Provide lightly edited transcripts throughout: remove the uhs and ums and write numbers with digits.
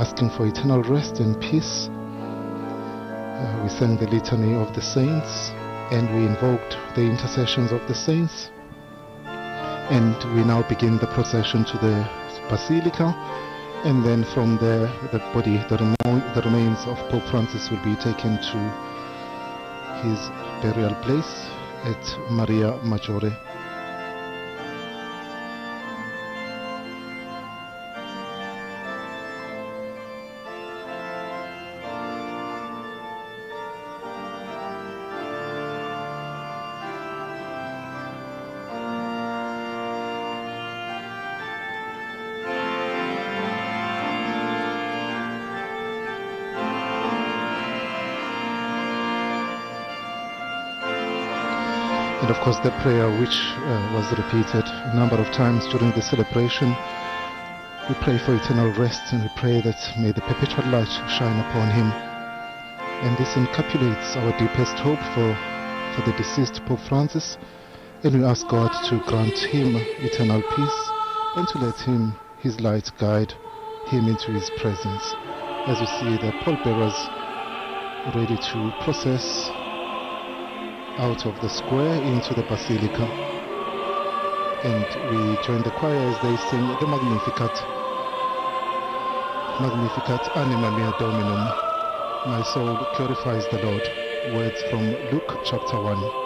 asking for eternal rest and peace. We sang the Litany of the Saints, and we invoked the intercessions of the saints. And we now begin the procession to the basilica, and then from there the body, the remains of Pope Francis will be taken to his burial place at Maria Maggiore. And of course the prayer which was repeated a number of times during the celebration, we pray for eternal rest, and we pray that may the perpetual light shine upon him. And this encapsulates our deepest hope for the deceased Pope Francis, and we ask God to grant him eternal peace and to let his light guide him into his presence. As you see the pallbearers ready to process out of the square into the basilica, and we join the choir as they sing the Magnificat Anima Mea Dominum. My soul glorifies the Lord. Words from Luke chapter 1.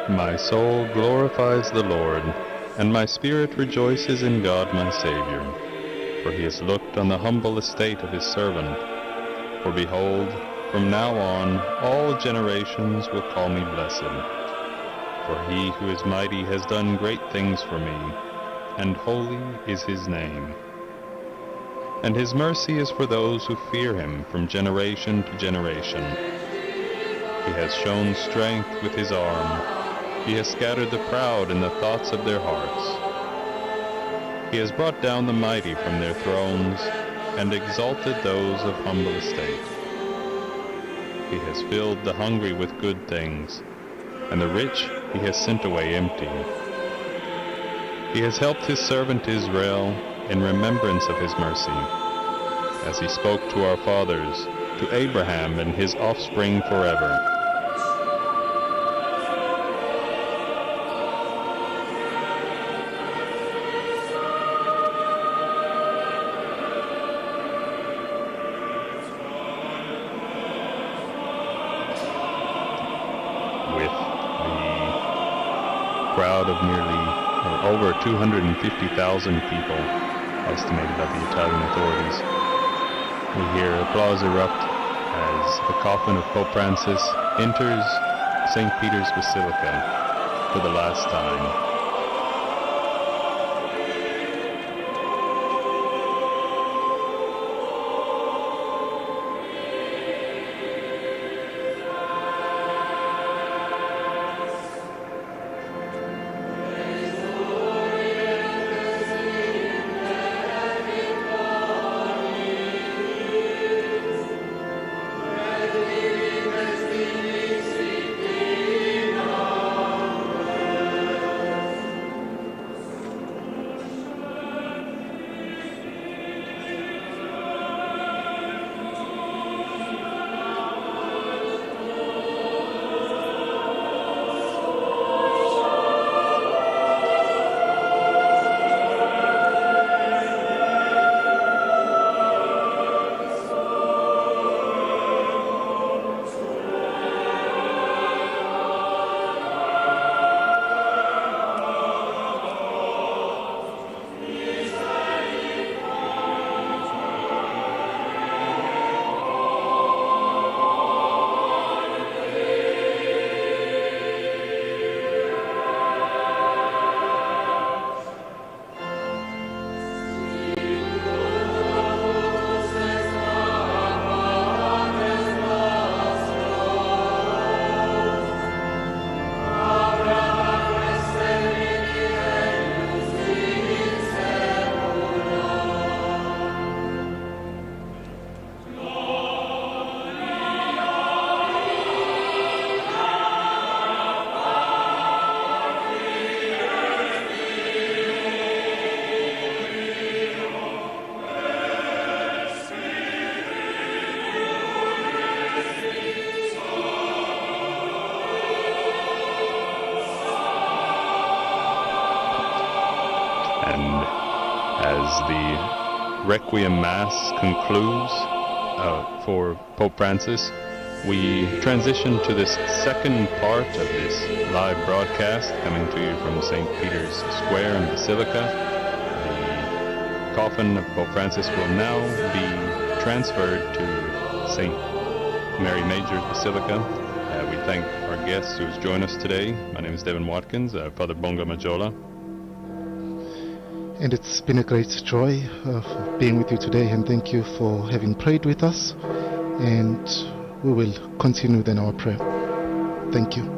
My soul glorifies the Lord, and my spirit rejoices in God my Saviour. For he has looked on the humble estate of his servant. For behold, from now on all generations will call me blessed. For he who is mighty has done great things for me, and holy is his name. And his mercy is for those who fear him from generation to generation. He has shown strength with his arm. He has scattered the proud in the thoughts of their hearts. He has brought down the mighty from their thrones, and exalted those of humble estate. He has filled the hungry with good things, and the rich he has sent away empty. He has helped his servant Israel in remembrance of his mercy, as he spoke to our fathers, to Abraham and his offspring forever. Crowd of over 250,000 people, estimated by the Italian authorities. We hear applause erupt as the coffin of Pope Francis enters St. Peter's Basilica for the last time. And as the Requiem Mass concludes for Pope Francis, we transition to this second part of this live broadcast coming to you from St. Peter's Square and Basilica. The coffin of Pope Francis will now be transferred to St. Mary Major's Basilica. We thank our guests who's joined us today. My name is Devin Watkins, Father Bonga Majola. And it's been a great joy of being with you today, and thank you for having prayed with us. And we will continue then our prayer. Thank you.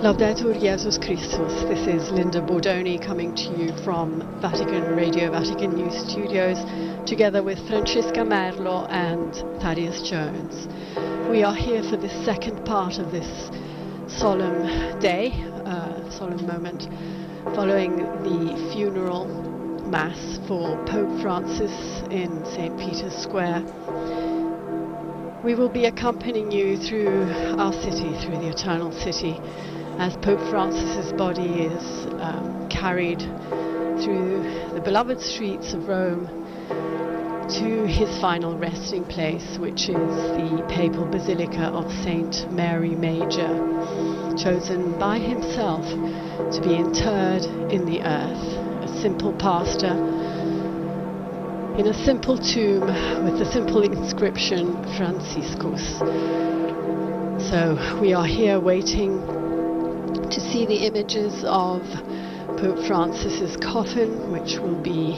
Laudetur Jesus Christus. This is Linda Bordoni coming to you from Vatican Radio, Vatican News Studios, together with Francesca Merlo and Thaddeus Jones. We are here for the second part of this solemn day, solemn moment, following the funeral Mass for Pope Francis in St. Peter's Square. We will be accompanying you through our city, through the Eternal City, as Pope Francis's body is carried through the beloved streets of Rome to his final resting place, which is the papal basilica of St. Mary Major, chosen by himself to be interred in the earth. A simple pastor in a simple tomb with the simple inscription Franciscus. So we are here waiting to see the images of Pope Francis's coffin, which will be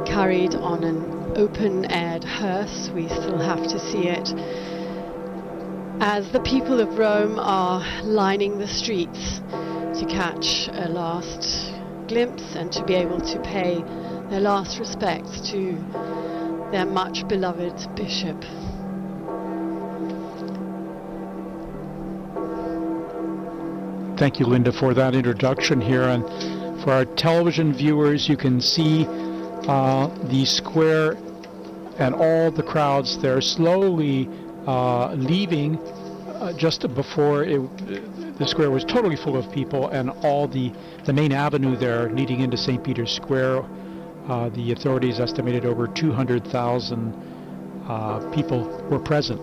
carried on an open-aired hearse. We still have to see it, as the people of Rome are lining the streets to catch a last glimpse and to be able to pay their last respects to their much beloved bishop. Thank you, Linda, for that introduction here. And for our television viewers, you can see the square and all the crowds there slowly leaving just before the square was totally full of people, and all the main avenue there leading into St. Peter's Square The authorities estimated over 200,000 people were present.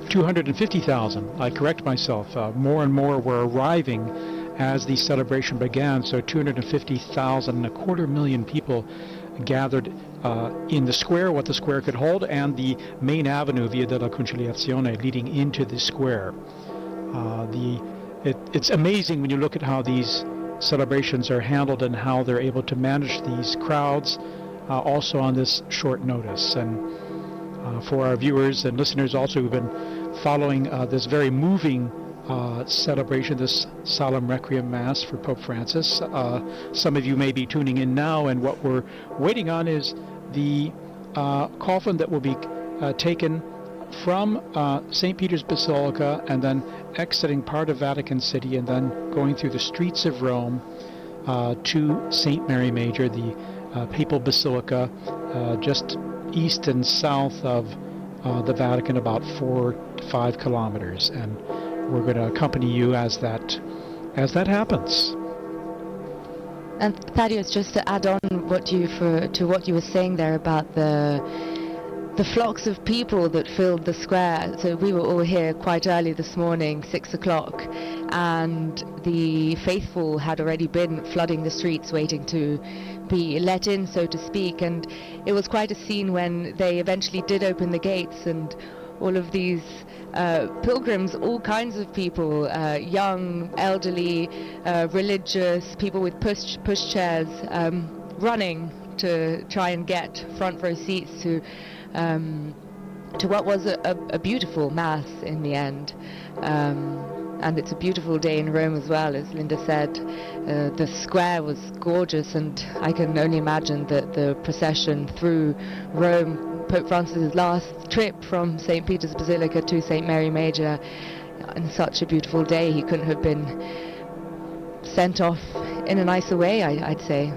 250,000, I correct myself. More and more were arriving as the celebration began, so 250,000, a quarter million people gathered in the square, what the square could hold, and the main avenue, Via della Conciliazione, leading into the square. It's amazing when you look at how these celebrations are handled and how they're able to manage these crowds also on this short notice. And for our viewers and listeners also who've been following this very moving celebration, this solemn requiem mass for Pope Francis. Some of you may be tuning in now, and what we're waiting on is the coffin that will be taken from St. Peter's Basilica and then exiting part of Vatican City and then going through the streets of Rome to St. Mary Major, the papal basilica just east and south of the Vatican, about 4 to 5 kilometers. And we're going to accompany you as that happens. And Thaddeus, just to add on to what you were saying there about the flocks of people that filled the square. So we were all here quite early this morning, 6 o'clock, and the faithful had already been flooding the streets waiting to be let in, so to speak. And it was quite a scene when they eventually did open the gates, and all of these pilgrims, all kinds of people, young, elderly, religious, people with push chairs, running to try and get front row seats to what was a beautiful mass in the end. And it's a beautiful day in Rome as well, as Linda said. The square was gorgeous, and I can only imagine that the procession through Rome, Pope Francis' last trip from St. Peter's Basilica to St. Mary Major, on such a beautiful day, he couldn't have been sent off in a nicer way, I'd say.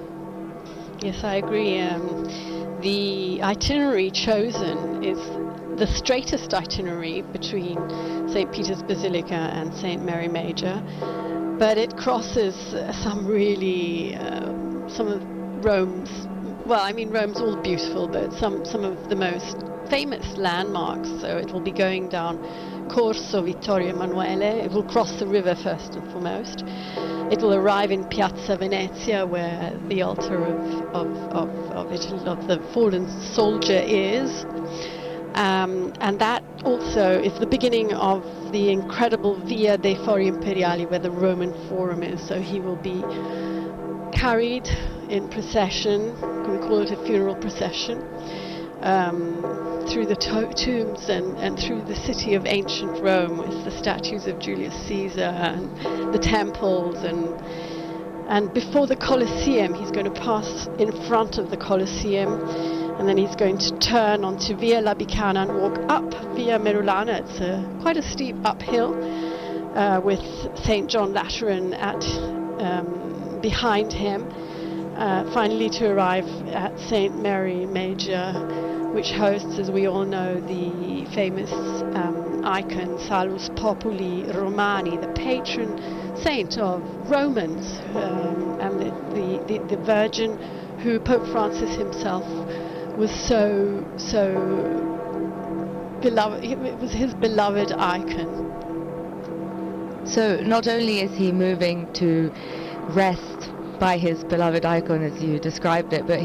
Yes, I agree. The itinerary chosen is the straightest itinerary between St. Peter's Basilica and St. Mary Major, but it crosses some of Rome's, well, I mean, Rome's all beautiful, but some of the most famous landmarks. So it will be going down Corso Vittorio Emanuele. It will cross the river first and foremost. It will arrive in Piazza Venezia, where the altar of the fallen soldier is. And that also is the beginning of the incredible Via dei Fori Imperiali, where the Roman Forum is. So he will be carried in procession, we call it a funeral procession, through the tombs and through the city of ancient Rome, with the statues of Julius Caesar and the temples, and before the Colosseum. He's going to pass in front of the Colosseum, and then he's going to turn onto Via Labicana and walk up Via Merulana. It's quite a steep uphill, with St. John Lateran behind him, finally to arrive at St. Mary Major, which hosts, as we all know, the famous icon Salus Populi Romani, the patron saint of Romans, and the Virgin who Pope Francis himself was so beloved. It was his beloved icon. So not only is he moving to rest by his beloved icon, as you described it, but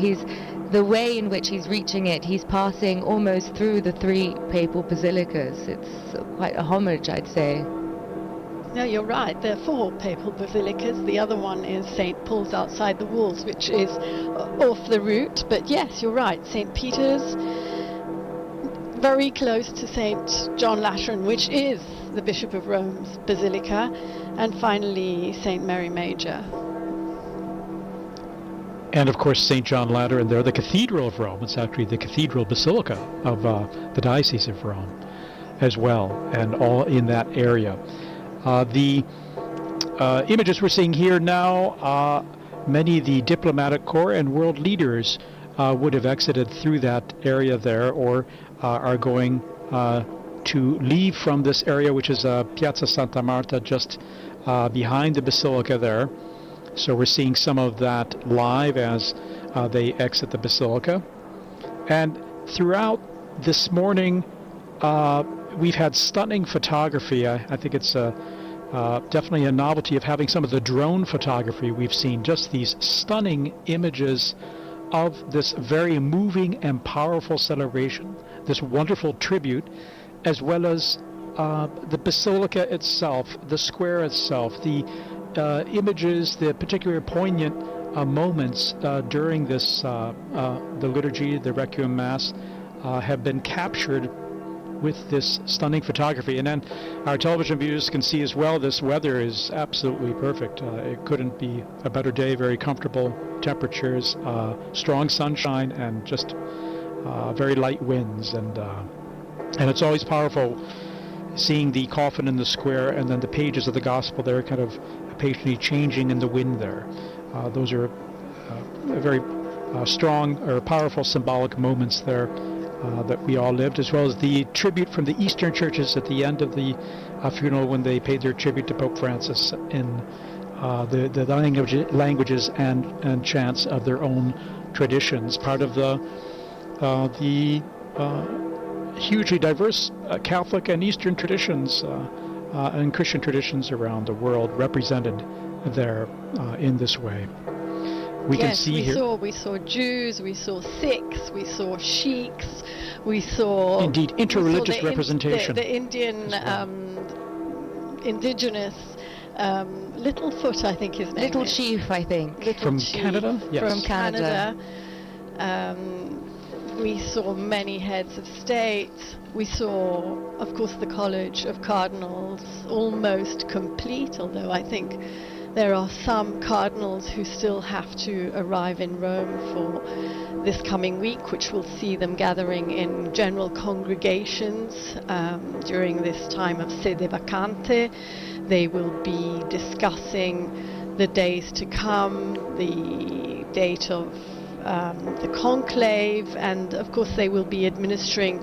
the way in which he's reaching it, he's passing almost through the 3 papal basilicas. It's quite a homage, I'd say. No, you're right. There are 4 papal basilicas. The other one is St. Paul's outside the walls, which is off the route. But yes, you're right. St. Peter's, very close to St. John Lateran, which is the Bishop of Rome's basilica, and finally St. Mary Major. And of course, St. John Lateran there, the Cathedral of Rome. It's actually the Cathedral Basilica of the Diocese of Rome as well, and all in that area. The images we're seeing here now, many of the diplomatic corps and world leaders would have exited through that area there, or are going to leave from this area, which is Piazza Santa Marta, just behind the Basilica there. So we're seeing some of that live as they exit the basilica. And throughout this morning, we've had stunning photography. I think it's definitely a novelty of having some of the drone photography we've seen, just these stunning images of this very moving and powerful celebration, this wonderful tribute, as well as the basilica itself, the square itself, the images, the particular poignant moments during this, the liturgy, the Requiem Mass, have been captured with this stunning photography. And then our television viewers can see as well, this weather is absolutely perfect. It couldn't be a better day, very comfortable temperatures, strong sunshine, and just very light winds. And it's always powerful seeing the coffin in the square and then the pages of the gospel there kind of patiently changing in the wind there. Those are very strong or powerful symbolic moments there that we all lived, as well as the tribute from the Eastern churches at the end of the funeral when they paid their tribute to Pope Francis in the languages and chants of their own traditions, part of the hugely diverse Catholic and Eastern traditions and Christian traditions around the world represented there in this way. We can see here. We saw Jews, we saw Sikhs, we saw Sheiks, we saw indeed interreligious representation. The Indian indigenous Littlefoot, I think his name Little is. Chief, I think. From Canada? Yes. From Canada. We saw many heads of state. We saw, of course, the College of Cardinals almost complete, although I think there are some cardinals who still have to arrive in Rome for this coming week, which will see them gathering in general congregations during this time of sede vacante. They will be discussing the days to come, the date of the conclave, and of course they will be administering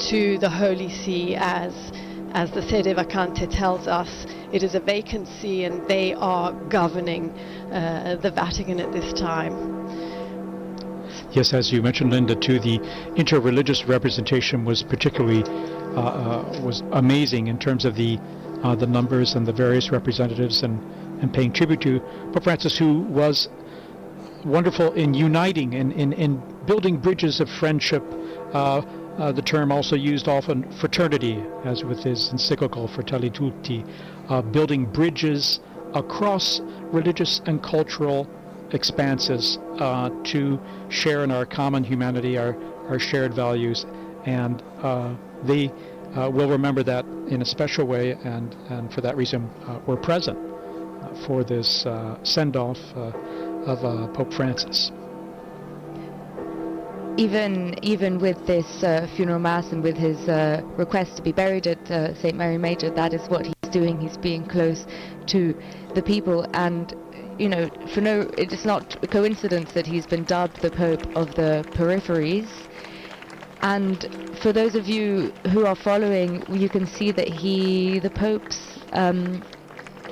to the Holy See as the sede vacante tells us. It is a vacancy and they are governing the Vatican at this time. Yes, as you mentioned, Linda, too, the interreligious representation was particularly was amazing in terms of the numbers and the various representatives and paying tribute to Pope Francis, who was wonderful in uniting, in building bridges of friendship. The term also used often fraternity, as with his encyclical Fratelli Tutti, building bridges across religious and cultural expanses to share in our common humanity, our shared values, and they will remember that in a special way, and for that reason were present for this send-off of Pope Francis. Even with this funeral mass and with his request to be buried at St. Mary Major, that is what he's doing. He's being close to the people, and you know, it is not a coincidence that he's been dubbed the Pope of the peripheries. And for those of you who are following, you can see that the Pope's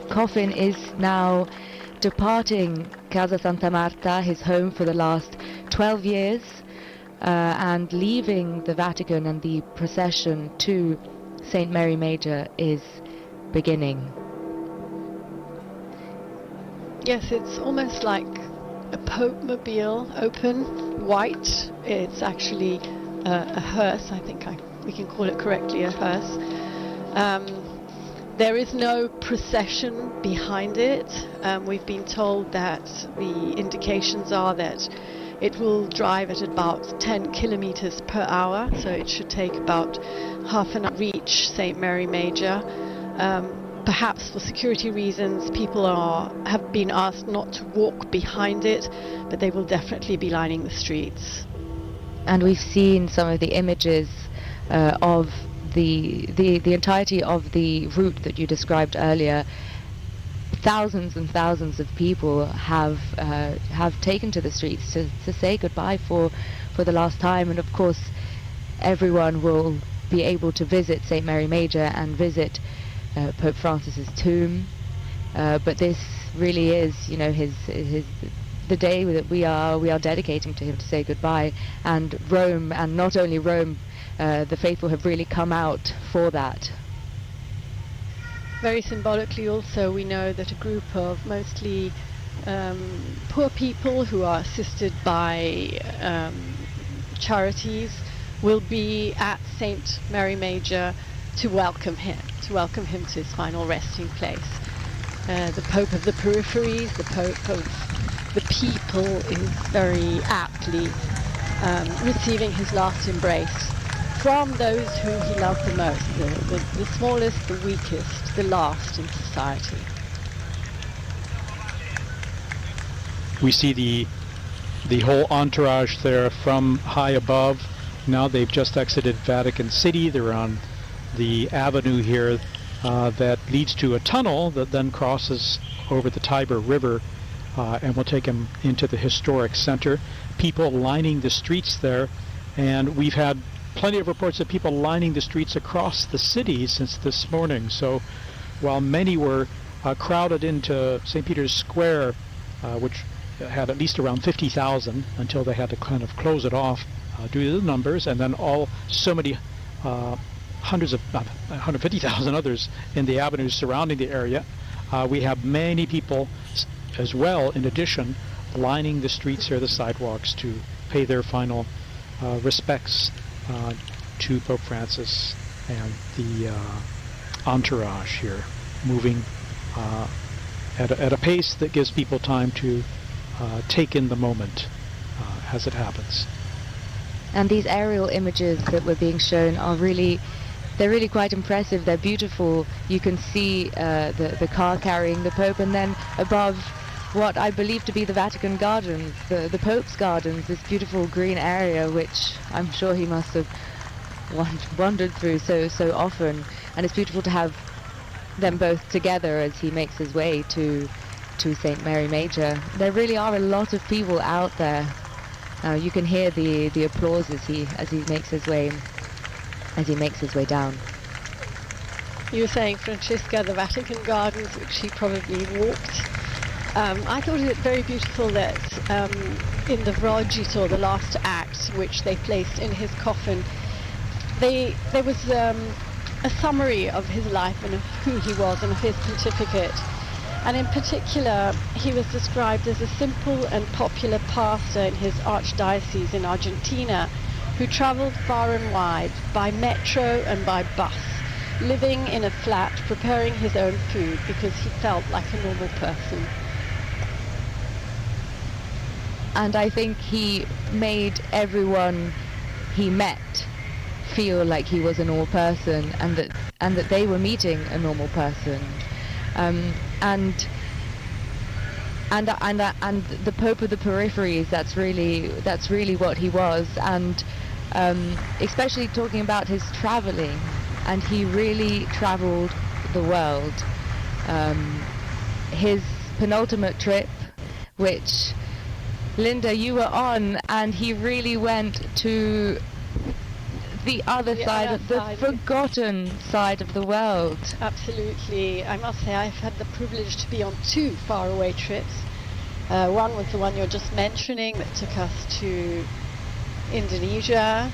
coffin is now departing Casa Santa Marta, his home for the last 12 years, and leaving the Vatican, and the procession to St. Mary Major is beginning. Yes, it's almost like a Pope-mobile, open, white. It's actually a hearse, I think we can call it correctly, a hearse. There is no procession behind it. We've been told that the indications are that it will drive at about 10 kilometers per hour, so it should take about half an hour to reach St. Mary Major. Perhaps for security reasons, people have been asked not to walk behind it, but they will definitely be lining the streets. And we've seen some of the images of the entirety of the route that you described earlier. Thousands and thousands of people have taken to the streets to say goodbye for the last time, and of course everyone will be able to visit St. Mary Major and visit Pope Francis's tomb, but this really is, you know, his the day that we are dedicating to him to say goodbye. And Rome, and not only Rome, the faithful have really come out for that. Very symbolically also, we know that a group of mostly poor people who are assisted by charities will be at St. Mary Major to welcome him to his final resting place. The Pope of the peripheries, the Pope of the people, is very aptly receiving his last embrace from those whom he loved the most, the smallest, the weakest, the last in society. We see the whole entourage there from high above. Now they've just exited Vatican City. They're on the avenue here that leads to a tunnel that then crosses over the Tiber River and will take them into the historic center. People lining the streets there, and we've had plenty of reports of people lining the streets across the city since this morning. So while many were crowded into St. Peter's Square, which had at least around 50,000 until they had to kind of close it off due to the numbers, and then so many hundreds of 150,000 others in the avenues surrounding the area. We have many people as well, in addition, lining the streets or the sidewalks to pay their final respects to Pope Francis and the entourage here, moving at a pace that gives people time to take in the moment as it happens. And these aerial images that were being shown are they're really quite impressive. They're beautiful. You can see the car carrying the Pope, and then above what I believe to be the Vatican Gardens, the Pope's Gardens, this beautiful green area which I'm sure he must have wandered through so often. And it's beautiful to have them both together as he makes his way to St. Mary Major. There really are a lot of people out there. You can hear the applause as he makes his way down. You were saying, Francesca, the Vatican Gardens, which he probably walked. I thought it very beautiful that in the Vrogito, the last act, which they placed in his coffin, there was a summary of his life and of who he was and of his pontificate. And in particular, he was described as a simple and popular pastor in his archdiocese in Argentina, who traveled far and wide by metro and by bus, living in a flat, preparing his own food because he felt like a normal person. And I think he made everyone he met feel like he was a normal person, and that they were meeting a normal person. And the Pope of the peripheries, that's really what he was. And especially talking about his traveling, and he really traveled the world. His penultimate trip, which Linda, you were on, and he really went to the other side, the forgotten side of the world. Absolutely. I must say I've had the privilege to be on 2 faraway trips. One was the one you're just mentioning that took us to Indonesia,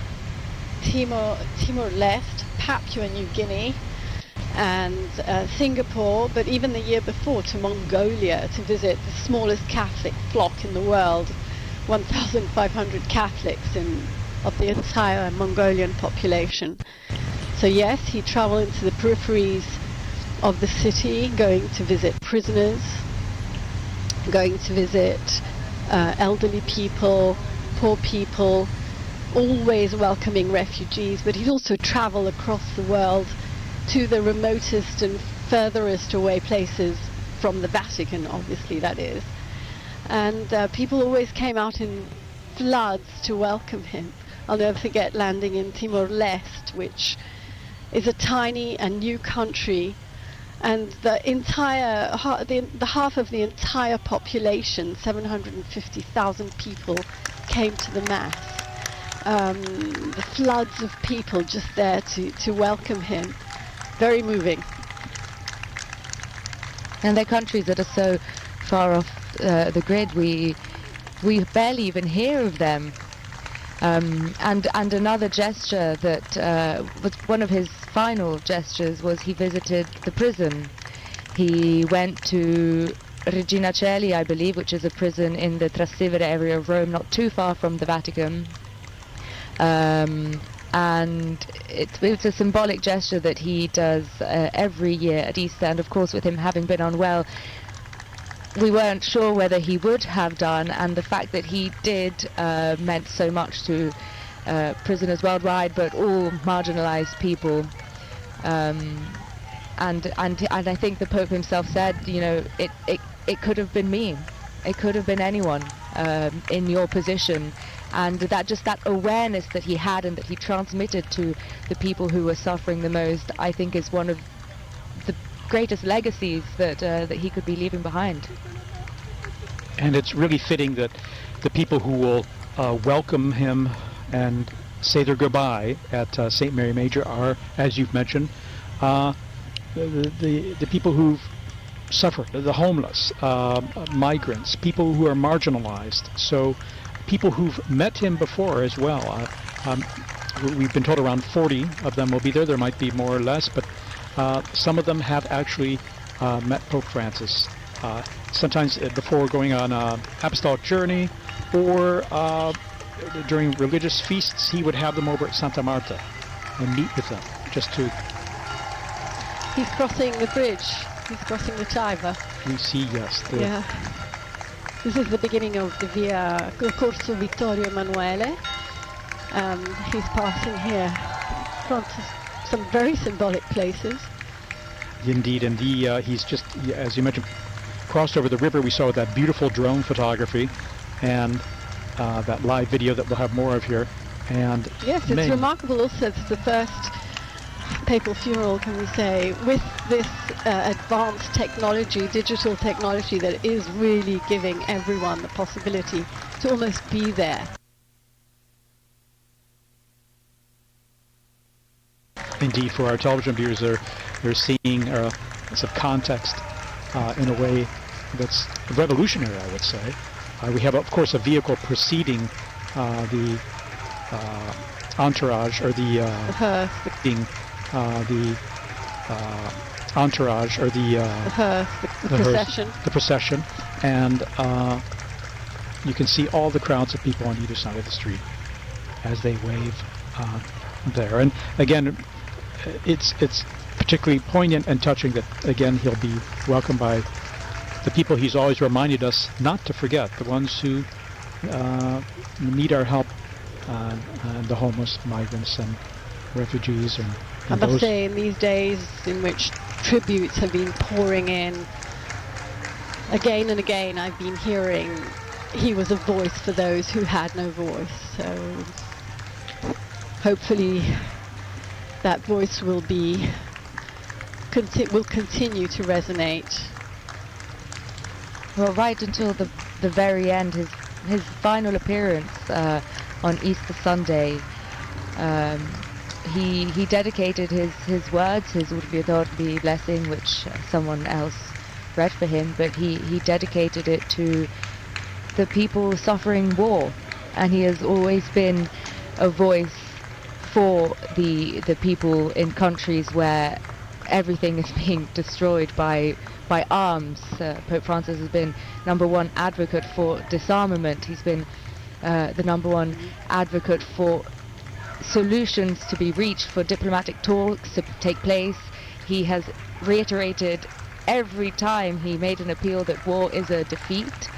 Timor-Leste, Papua New Guinea, and Singapore, but even the year before to Mongolia to visit the smallest Catholic flock in the world, 1,500 Catholics of the entire Mongolian population. So yes, he traveled into the peripheries of the city, going to visit prisoners, going to visit elderly people, poor people, always welcoming refugees, but he'd also travel across the world to the remotest and furthest away places from the Vatican, obviously, that is. And people always came out in floods to welcome him. I'll never forget landing in Timor-Leste, which is a tiny and new country, and the half of the entire population, 750,000 people, came to the Mass. The floods of people just there to welcome him. Very moving. And they're countries that are so far off the grid. we barely even hear of them. And another gesture that was one of his final gestures was he visited the prison. He went to Regina Coeli, I believe, which is a prison in the Trastevere area of Rome, not too far from the Vatican. And it's a symbolic gesture that he does every year at Easter, and of course with him having been unwell, we weren't sure whether he would have done, and the fact that he did meant so much to prisoners worldwide, but all marginalized people. And I think the Pope himself said, you know, it could have been me, it could have been anyone in your position, and that awareness that he had and that he transmitted to the people who were suffering the most, I think is one of the greatest legacies that he could be leaving behind. And it's really fitting that the people who will welcome him and say their goodbye at St. Mary Major are, as you've mentioned, the people who've suffered, the homeless, migrants, people who are marginalized. So people who've met him before as well. We've been told around 40 of them will be there. There might be more or less, but some of them have actually met Pope Francis. Sometimes before going on an apostolic journey, or during religious feasts, he would have them over at Santa Marta and meet with them, just to... He's crossing the bridge. He's crossing the Tiber. We see, yes. Yeah. This is the beginning of the Via Corso Vittorio Emanuele. He's passing here in front of some very symbolic places. Indeed, and he's just, as you mentioned, crossed over the river. We saw that beautiful drone photography and that live video that we'll have more of here. And yes, it's remarkable also. It's the first papal funeral, can we say, with this advanced technology, digital technology that is really giving everyone the possibility to almost be there. Indeed, for our television viewers, they're seeing some context in a way that's revolutionary, I would say. We have, of course, a vehicle preceding the entourage, or the entourage, or the procession. The procession, and you can see all the crowds of people on either side of the street as they wave there. And again, it's particularly poignant and touching that, again, he'll be welcomed by the people he's always reminded us not to forget, the ones who need our help, the homeless, migrants, and refugees. And I must say, in these days in which tributes have been pouring in, again and again I've been hearing he was a voice for those who had no voice. So hopefully that voice will continue to resonate. Well, right until the very end, his final appearance on Easter Sunday, he dedicated his words, his Urbi et Orbi blessing, which someone else read for him, but he dedicated it to the people suffering war, and he has always been a voice for the people in countries where everything is being destroyed by arms. Pope Francis has been #1 advocate for disarmament. He's been the #1 advocate for solutions to be reached, for diplomatic talks to take place. He has reiterated every time he made an appeal that war is a defeat.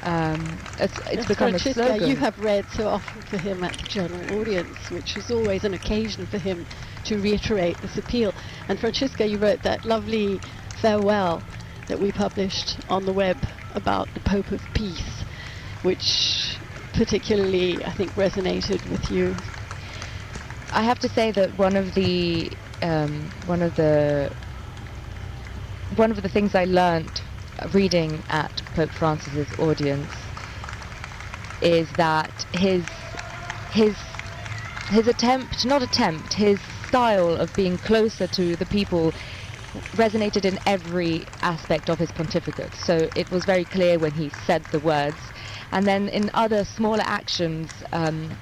It's become Francesca, a slogan. you have read so often for him at the general audience, which is always an occasion for him to reiterate this appeal. And Francesca, you wrote that lovely farewell that we published on the web about the Pope of Peace, which particularly, I think, resonated with you. I have to say that one of the things I learnt reading at Pope Francis's audience is that his style of being closer to the people resonated in every aspect of his pontificate. So it was very clear when he said the words, And then in other smaller actions,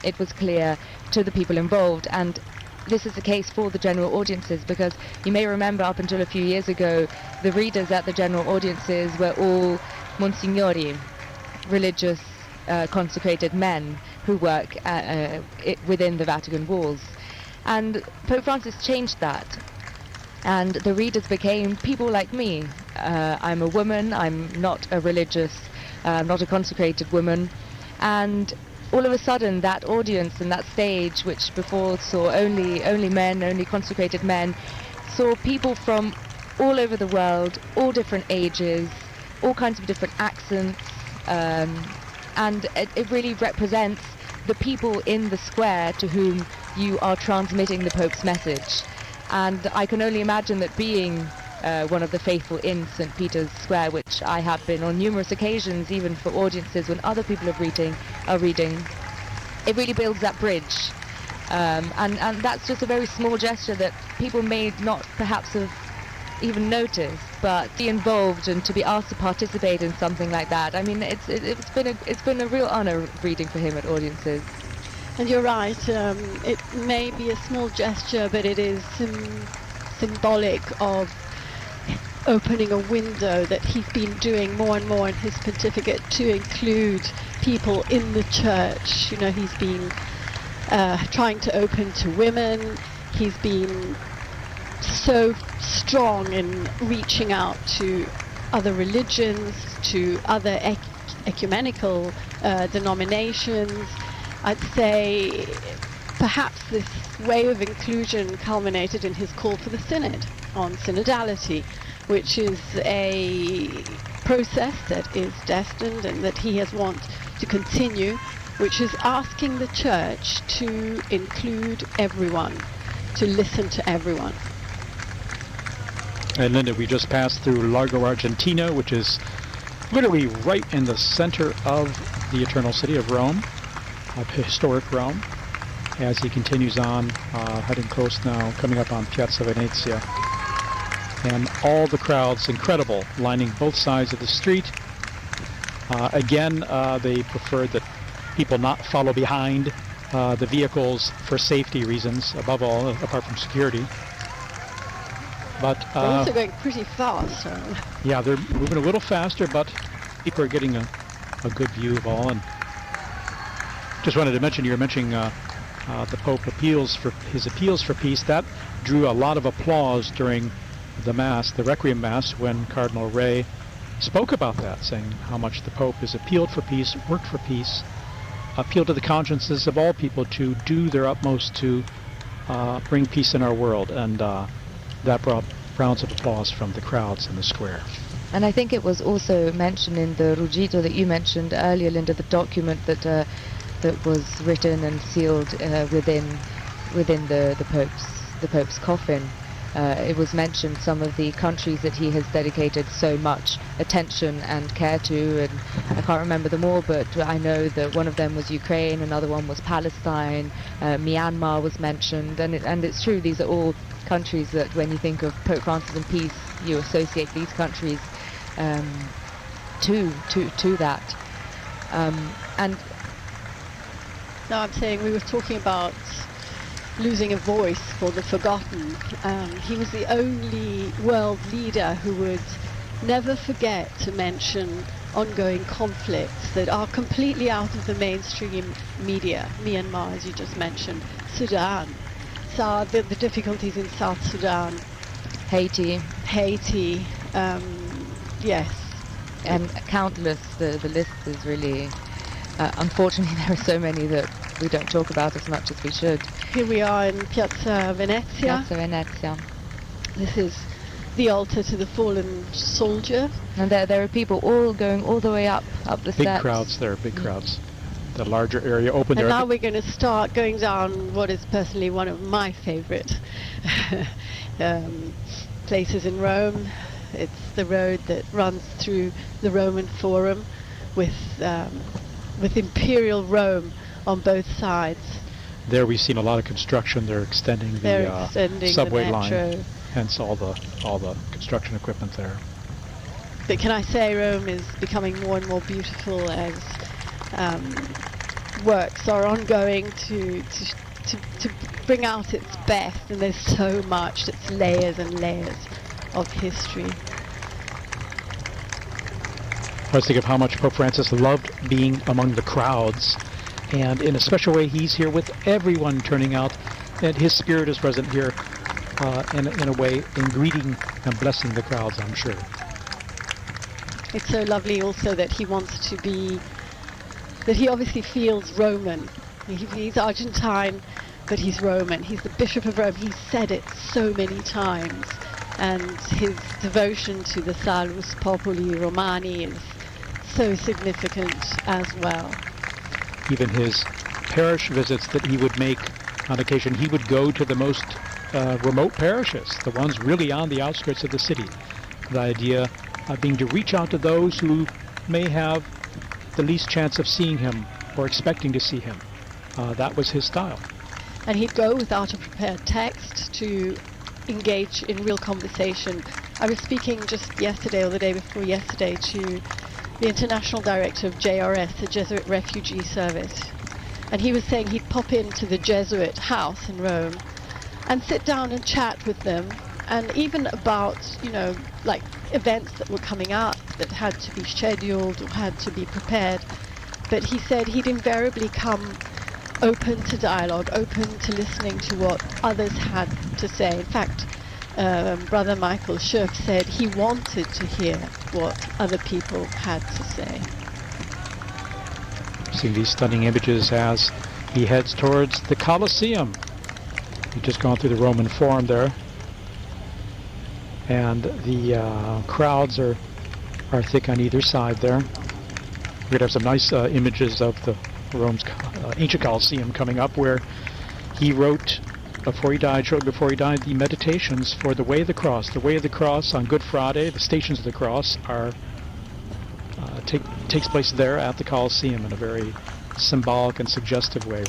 it was clear to the people involved. And this is the case for the general audiences, because you may remember up until a few years ago, the readers at the general audiences were all Monsignori, religious consecrated men who work within the Vatican walls. And Pope Francis changed that, and the readers became people like me. I'm a woman, I'm not a religious, not a consecrated woman, and all of a sudden that audience and that stage, which before saw only men, only consecrated men, saw people from all over the world, all different ages, all kinds of different accents, and it really represents the people in the square to whom you are transmitting the Pope's message. And I can only imagine that being one of the faithful in St. Peter's Square, which I have been on numerous occasions, even for audiences when other people are reading, it really builds that bridge. And that's just a very small gesture that people may not perhaps have even noticed, but be involved and to be asked to participate in something like that. I mean, it's been a real honor reading for him at audiences. And you're right, it may be a small gesture, but it is symbolic of opening a window that he's been doing more and more in his pontificate to include people in the church. You know, he's been trying to open to women. He's been so strong in reaching out to other religions, to other ecumenical denominations. I'd say perhaps this way of inclusion culminated in his call for the Synod on synodality, which is a process that is destined and that he has wanted to continue, which is asking the Church to include everyone, to listen to everyone. And Linda, we just passed through Largo Argentina, which is literally right in the center of the Eternal City of Rome, of historic Rome, as he continues on, heading close now, coming up on Piazza Venezia. And all the crowds, incredible, lining both sides of the street. Again, they preferred that people not follow behind the vehicles for safety reasons, above all, apart from security. But they're also going pretty fast. Yeah, they're moving a little faster, but people are getting a good view of all. And just wanted to mention, you were mentioning the Pope appeals for peace. That drew a lot of applause during the Mass, the Requiem Mass, when Cardinal Ray spoke about that, saying how much the Pope has appealed for peace, worked for peace, appealed to the consciences of all people to do their utmost to bring peace in our world. And that brought rounds of applause from the crowds in the square. And I think it was also mentioned in the Ruggito that you mentioned earlier, Linda, the document that was written and sealed within the Pope's coffin. It was mentioned some of the countries that he has dedicated so much attention and care to, and I can't remember them all, but I know that one of them was Ukraine, another one was Palestine, Myanmar was mentioned, and it's true, these are all countries that when you think of Pope Francis and peace, you associate these countries to that. And no, I'm saying we were talking about losing a voice for the forgotten. He was the only world leader who would never forget to mention ongoing conflicts that are completely out of the mainstream media. Myanmar, as you just mentioned, Sudan, the difficulties in South Sudan, Haiti, yes, and countless. The list is really. Unfortunately, there are so many that we don't talk about as much as we should. Here we are in Piazza Venezia. This is the altar to the fallen soldier. And there are people all going all the way up the steps. Big crowds there, big crowds. The larger area open there. And now we're going to start going down what is personally one of my favorite places in Rome. It's the road that runs through the Roman Forum with Imperial Rome on both sides. There we've seen a lot of construction. They're extending the subway line, hence all the construction equipment there. But can I say Rome is becoming more and more beautiful as works are ongoing to bring out its best, and there's so much. It's layers and layers of history. I was thinking of how much Pope Francis loved being among the crowds, and in a special way he's here with everyone turning out, and his spirit is present here in a way in greeting and blessing the crowds, I'm sure. It's so lovely also that he wants to be, that he obviously feels Roman. He's Argentine, but he's Roman. He's the Bishop of Rome. He's said it so many times, and his devotion to the Salus Populi Romani is so significant as well. Even his parish visits that he would make on occasion, he would go to the most remote parishes, the ones really on the outskirts of the city. The idea being to reach out to those who may have the least chance of seeing him or expecting to see him. That was his style. And he'd go without a prepared text to engage in real conversation. I was speaking just yesterday or the day before yesterday to the international director of JRS, the Jesuit Refugee Service, and he was saying he'd pop into the Jesuit house in Rome and sit down and chat with them, and even about, like events that were coming up that had to be scheduled or had to be prepared. But he said he'd invariably come open to dialogue, open to listening to what others had to say. In fact, Brother Michael Schiff said he wanted to hear what other people had to say. Seeing these stunning images as he heads towards the Colosseum. He's just gone through the Roman Forum there, and the crowds are thick on either side there. We're going to have some nice images of the Rome's ancient Colosseum coming up, where he wrote, shortly before he died, the meditations for the Way of the Cross. The Way of the Cross on Good Friday, the Stations of the Cross are takes place there at the Colosseum in a very symbolic and suggestive way,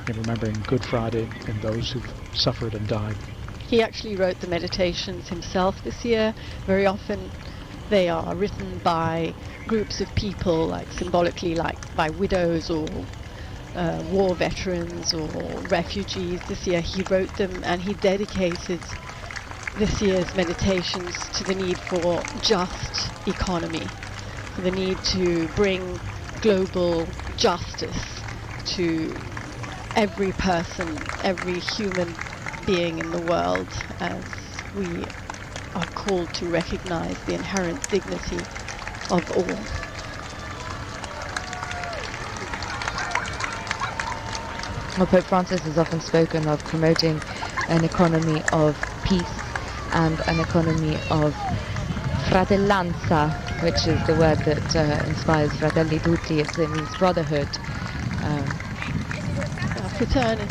in remembering Good Friday and those who've suffered and died. He actually wrote the meditations himself this year. Very often they are written by groups of people, like symbolically, like by widows or war veterans or refugees. This year he wrote them, and he dedicated this year's meditations to the need for just economy, for the need to bring global justice to every person, every human being in the world, as we are called to recognize the inherent dignity of all. Well, Pope Francis has often spoken of promoting an economy of peace and an economy of fratellanza, which is the word that inspires Fratelli Tutti. It means brotherhood.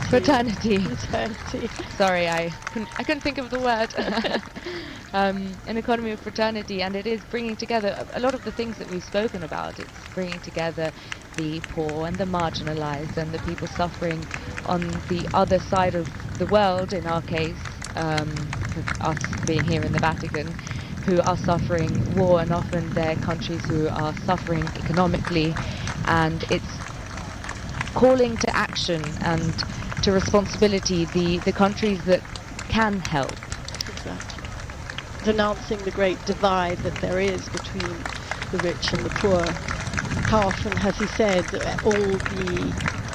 Fraternity. Sorry, I couldn't think of the word. An economy of fraternity, and it is bringing together a lot of the things that we've spoken about. It's bringing together the poor and the marginalized and the people suffering on the other side of the world, in our case, us being here in the Vatican, who are suffering war, and often they're countries who are suffering economically, and it's calling to action and to responsibility the countries that can help. Exactly. Denouncing the great divide that there is between the rich and the poor. How often has he said that all the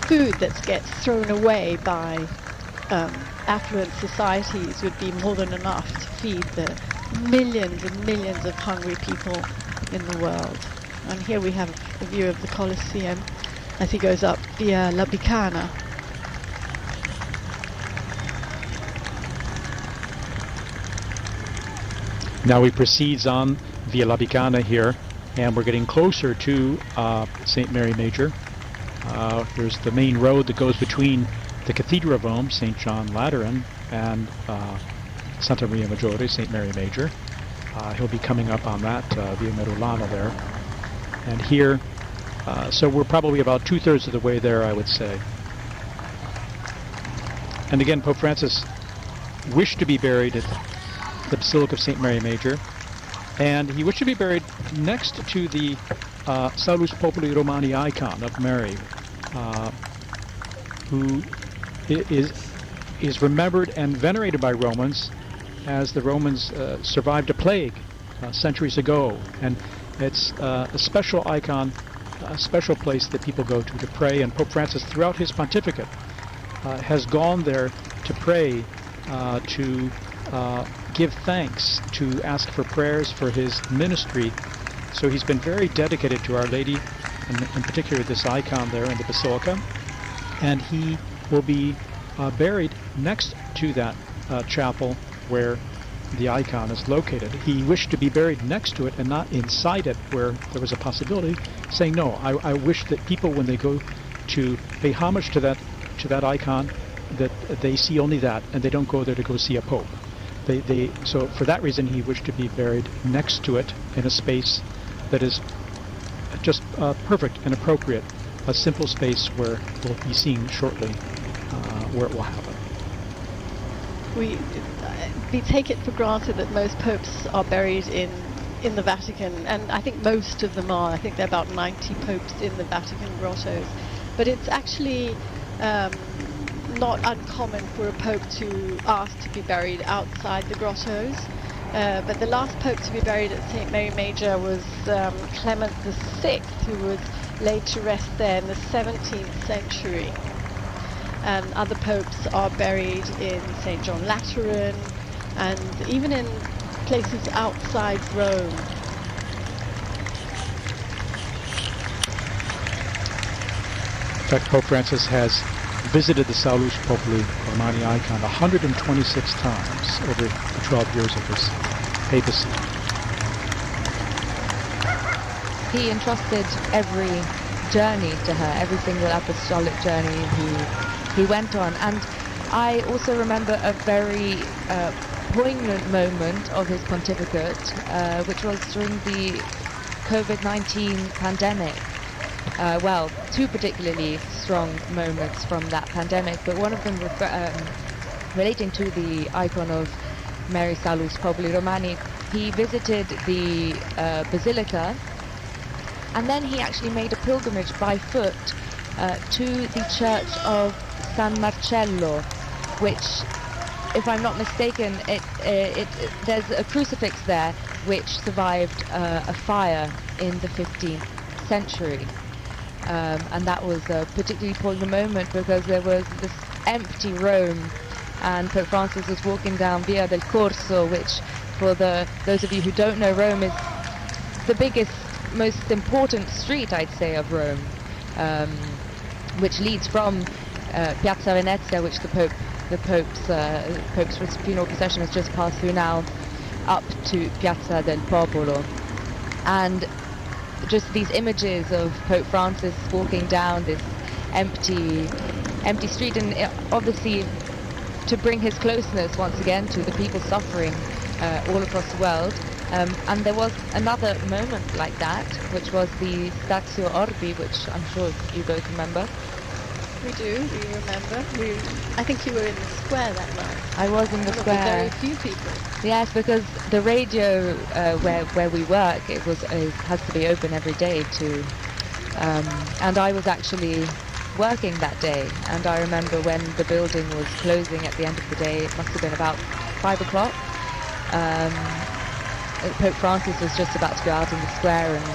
food that gets thrown away by affluent societies would be more than enough to feed the millions and millions of hungry people in the world? And here we have a view of the Colosseum as he goes up via La Bicana. Now he proceeds on via La Bicana here, and we're getting closer to St. Mary Major. Here's the main road that goes between the Cathedral of Rome, St. John Lateran, and Santa Maria Maggiore, St. Mary Major. He'll be coming up on that via Merulana there. And here, so we're probably about 2/3 of the way there, I would say. And again, Pope Francis wished to be buried at the Basilica of St. Mary Major, and he wished to be buried next to the Salus Populi Romani icon of Mary, who is remembered and venerated by Romans, as the Romans survived a plague centuries ago, and it's a special icon, a special place that people go to pray. And Pope Francis, throughout his pontificate, has gone there to pray, to give thanks, to ask for prayers for his ministry. So he's been very dedicated to Our Lady, and in particular this icon there in the basilica, and he will be buried next to that chapel where the icon is located. He wished to be buried next to it and not inside it, where there was a possibility, saying, no, I wish that people, when they go to pay homage to that icon, that they see only that, and they don't go there to go see a pope. So for that reason, he wished to be buried next to it in a space that is just perfect and appropriate, a simple space where we'll be seeing shortly where it will happen. We take it for granted that most popes are buried in the Vatican, and I think most of them are. I think there are about 90 popes in the Vatican grottos. But it's actually not uncommon for a pope to ask to be buried outside the grottos. But the last pope to be buried at St. Mary Major was Clement VI, who was laid to rest there in the 17th century. And other popes are buried in St. John Lateran, and even in places outside Rome. In fact, Pope Francis has visited the Salus Populi Romani icon 126 times over the 12 years of his papacy. He entrusted every journey to her, every single apostolic journey he went on. And I also remember a very poignant moment of his pontificate, which was during the COVID-19 pandemic. Well, two particularly strong moments from that pandemic, but one of them relating to the icon of Mary Salus Populi Romani. He visited the basilica, and then he actually made a pilgrimage by foot to the church of San Marcello, which, if I'm not mistaken, there's a crucifix there which survived a fire in the 15th century. And that was a particularly poignant moment because there was this empty Rome, and Pope Francis was walking down Via del Corso, which, for those of you who don't know, Rome is the biggest, most important street, I'd say, of Rome, which leads from Piazza Venezia, which the Pope's funeral procession has just passed through now, up to Piazza del Popolo. And just these images of Pope Francis walking down this empty street, and obviously to bring his closeness once again to the people suffering all across the world. And there was another moment like that, which was the Statio Orbi, which I'm sure you both remember. We do, we remember. I think you were in the square that night. I was in the square. Very few people. Yes, because the radio where we work, it has to be open every day to, and I was actually working that day, and I remember when the building was closing at the end of the day, it must have been about 5 o'clock. Pope Francis was just about to go out in the square, and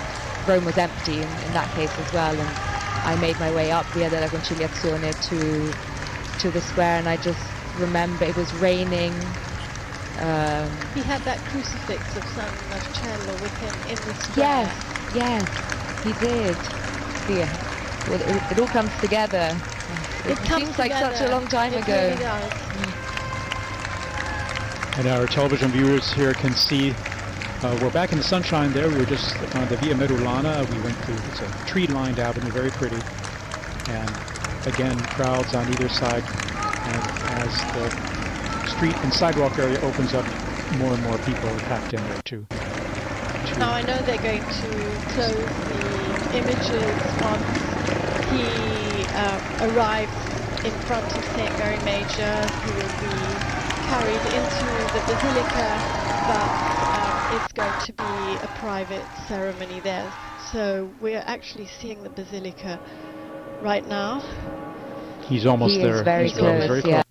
Rome was empty in that case as well, and I made my way up Via della Conciliazione to the square, and I just remember it was raining. He had that crucifix of San Marcello with him in the square. Yes, he did. Yeah. It all comes together. It seems like such a long time ago. It really does. And our television viewers here can see we're back in the sunshine there. We were just on the Via Merulana. We went through, it's a tree-lined avenue, very pretty. And again, crowds on either side. And as the street and sidewalk area opens up, more and more people are packed in there too. Now I know they're going to close the images once he arrives in front of St. Mary Major. He will be carried into the basilica, but it's going to be a private ceremony there. So we're actually seeing the basilica right now. He's almost He there. is very He's close, almost yeah.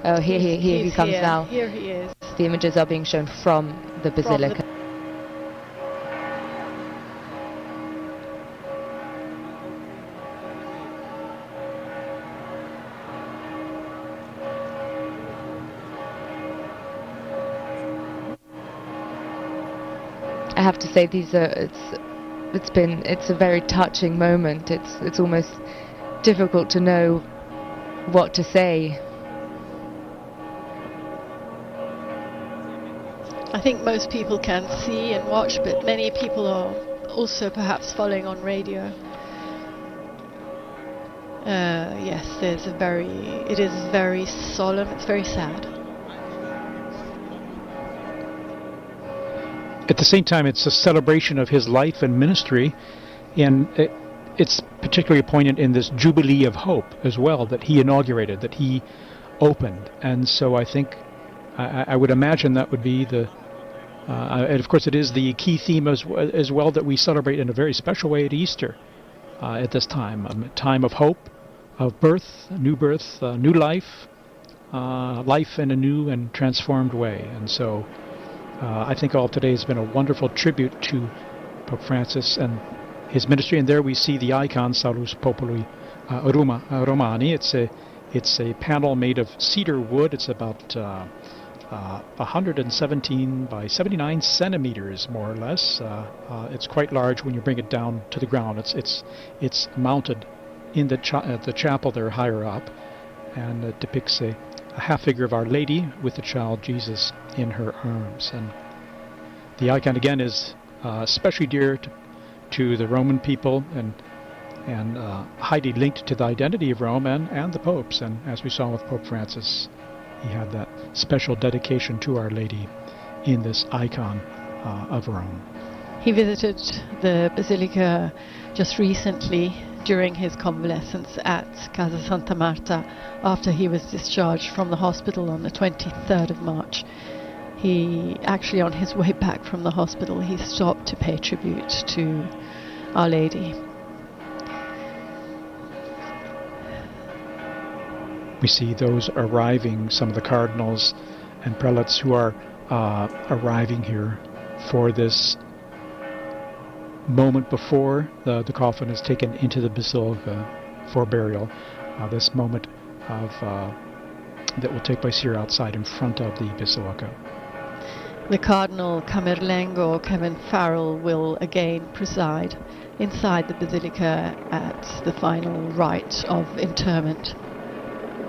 Oh, here he comes here. now. Here he is. The images are being shown from the basilica. I have to say, it's a very touching moment. It's almost difficult to know what to say. I think most people can see and watch, but many people are also perhaps following on radio. Yes, it is very solemn, it's very sad. At the same time, it's a celebration of his life and ministry, and it's particularly poignant in this Jubilee of Hope as well that he inaugurated, that he opened. And so I think, I would imagine that would be and of course it is the key theme as well that we celebrate in a very special way at Easter at this time, a time of hope, of birth, new life, life in a new and transformed way. And so I think all today has been a wonderful tribute to Pope Francis and his ministry. And there we see the icon Salus Populi Romani. It's a panel made of cedar wood. It's about 117 by 79 centimeters, more or less. It's quite large when you bring it down to the ground. It's mounted in the chapel there higher up, and it depicts a half figure of Our Lady with the child Jesus in her arms. And the icon again is especially dear to the Roman people and highly linked to the identity of Rome and the popes. And as we saw with Pope Francis, he had that special dedication to Our Lady in this icon of Rome. He visited the basilica just recently during his convalescence at Casa Santa Marta after he was discharged from the hospital on the 23rd of March. He actually, on his way back from the hospital, he stopped to pay tribute to Our Lady. We see those arriving, some of the cardinals and prelates who are arriving here for this moment before the coffin is taken into the basilica for burial. This moment of that will take place here outside in front of the basilica. The Cardinal Camerlengo, Kevin Farrell, will again preside inside the basilica at the final rite of interment,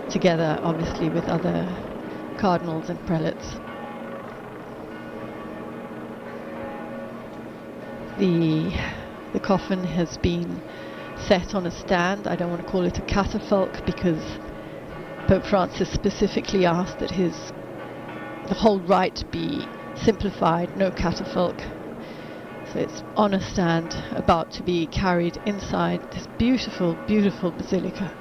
together obviously with other cardinals and prelates. The coffin has been set on a stand. I don't want to call it a catafalque because Pope Francis specifically asked that the whole rite be simplified, no catafalque. So it's on a stand, about to be carried inside this beautiful, beautiful basilica.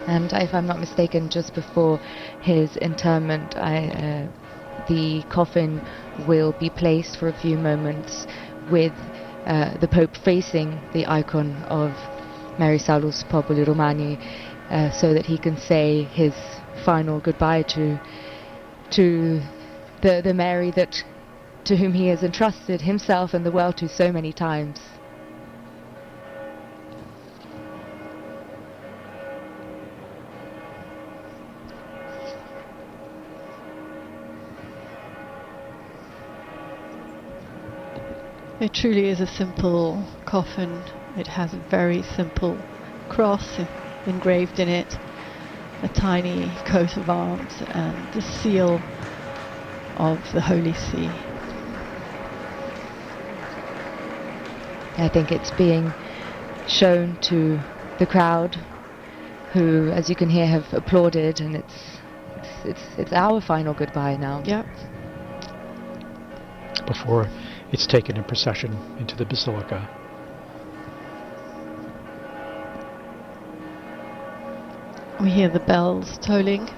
And if I'm not mistaken, just before his interment, the coffin will be placed for a few moments with the Pope facing the icon of Mary Salus Populi Romani, so that he can say his final goodbye to the Mary to whom he has entrusted himself and the world to so many times. It truly is a simple coffin. It has a very simple cross engraved in it, a tiny coat of arms, and the seal of the Holy See. I think it's being shown to the crowd, who, as you can hear, have applauded, and it's our final goodbye now. Yep. Before it's taken in procession into the basilica. We hear the bells tolling.